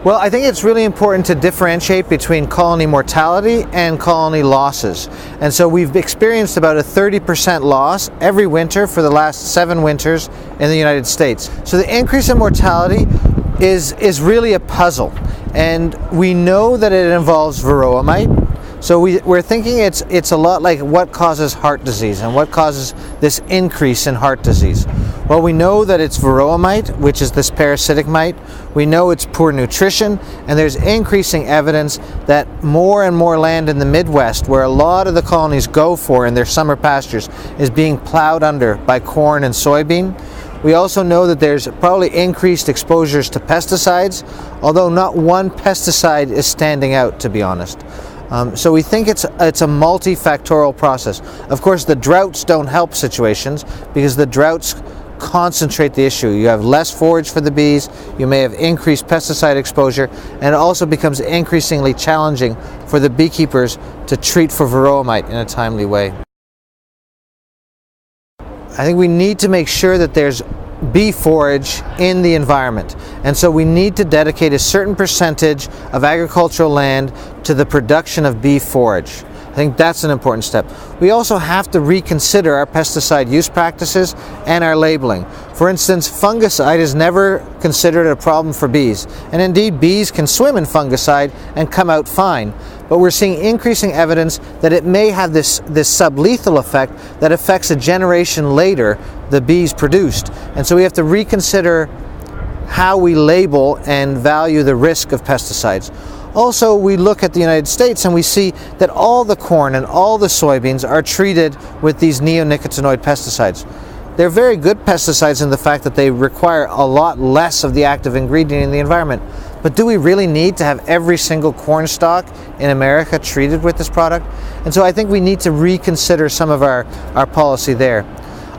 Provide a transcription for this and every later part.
Well, I think it's really important to differentiate between colony mortality and colony losses. And so we've experienced about a 30% loss every winter for the last 7 winters in the United States. So the increase in mortality is really a puzzle. And we know that it involves varroa mite. So we're thinking it's a lot like what causes heart disease and what causes this increase in heart disease. Well, we know that it's varroa mite, which is this parasitic mite. We know it's poor nutrition, and there's increasing evidence that more and more land in the Midwest, where a lot of the colonies go for in their summer pastures, is being plowed under by corn and soybean. We also know that there's probably increased exposures to pesticides, although not one pesticide is standing out, to be honest. So we think it's a multifactorial process. Of course, the droughts don't help situations because the droughts concentrate the issue. You have less forage for the bees, you may have increased pesticide exposure, and it also becomes increasingly challenging for the beekeepers to treat for varroa mite in a timely way. I think we need to make sure that there's bee forage in the environment, and so we need to dedicate a certain percentage of agricultural land to the production of bee forage. I think that's an important step. We also have to reconsider our pesticide use practices and our labeling. For instance, fungicide is never considered a problem for bees, and indeed bees can swim in fungicide and come out fine. But we're seeing increasing evidence that it may have this sublethal effect that affects a generation later the bees produced. And so we have to reconsider how we label and value the risk of pesticides. Also, we look at the United States and we see that all the corn and all the soybeans are treated with these neonicotinoid pesticides. They're very good pesticides in the fact that they require a lot less of the active ingredient in the environment. But do we really need to have every single corn stalk in America treated with this product? And so I think we need to reconsider some of our policy there.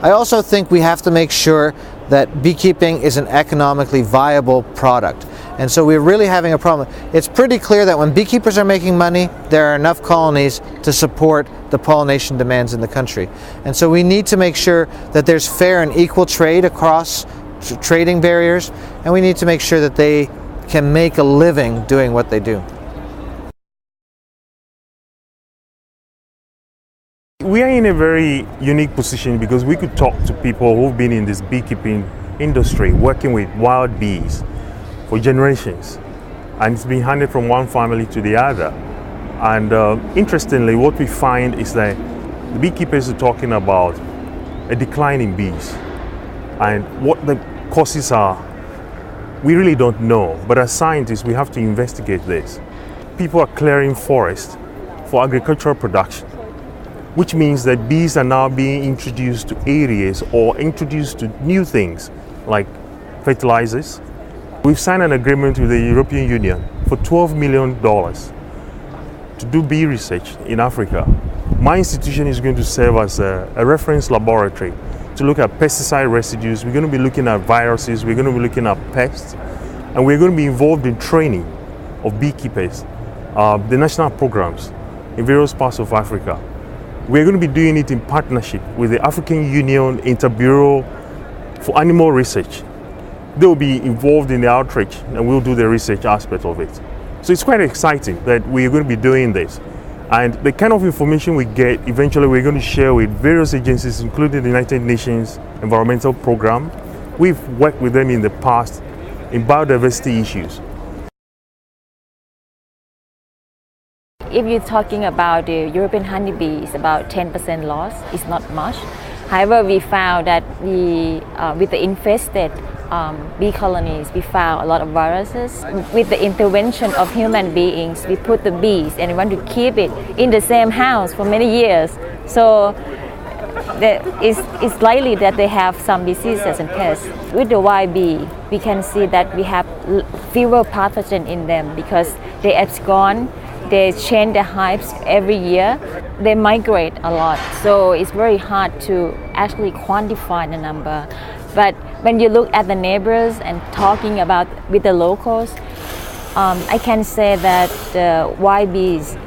I also think we have to make sure that beekeeping is an economically viable product. And so we're really having a problem. It's pretty clear that when beekeepers are making money, there are enough colonies to support the pollination demands in the country. And so we need to make sure that there's fair and equal trade across trading barriers, and we need to make sure that they can make a living doing what they do. We are in a very unique position because we could talk to people who've been in this beekeeping industry, working with wild bees for generations, and it's been handed from one family to the other. And interestingly, what we find is that the beekeepers are talking about a decline in bees, and what the causes are, we really don't know. But as scientists, we have to investigate this. People are clearing forests for agricultural production, which means that bees are now being introduced to areas or introduced to new things like fertilizers. We've signed an agreement with the European Union for $12 million to do bee research in Africa. My institution is going to serve as a reference laboratory to look at pesticide residues. We're going to be looking at viruses, we're going to be looking at pests, and we're going to be involved in training of beekeepers, the national programs in various parts of Africa. We're going to be doing it in partnership with the African Union Interbureau for Animal Research. They'll be involved in the outreach and we'll do the research aspect of it. So it's quite exciting that we're going to be doing this. And the kind of information we get, eventually we're going to share with various agencies, including the United Nations Environmental Program. We've worked with them in the past in biodiversity issues. If you're talking about the European honeybees, about 10% loss is not much. However, we found that with the infested bee colonies, we found a lot of viruses. With the intervention of human beings, we put the bees and we want to keep it in the same house for many years. So it's likely that they have some diseases and pests. With the wild bee, we can see that we have fewer pathogens in them because they abscond. They change their hives every year. They migrate a lot, so it's very hard to actually quantify the number. But when you look at the neighbors and talking about with the locals, I can say that the wild bees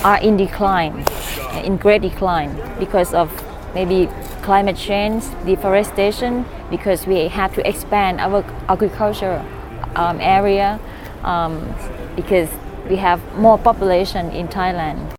are in decline, in great decline because of maybe climate change, deforestation, because we have to expand our agriculture area. because we have more population in Thailand.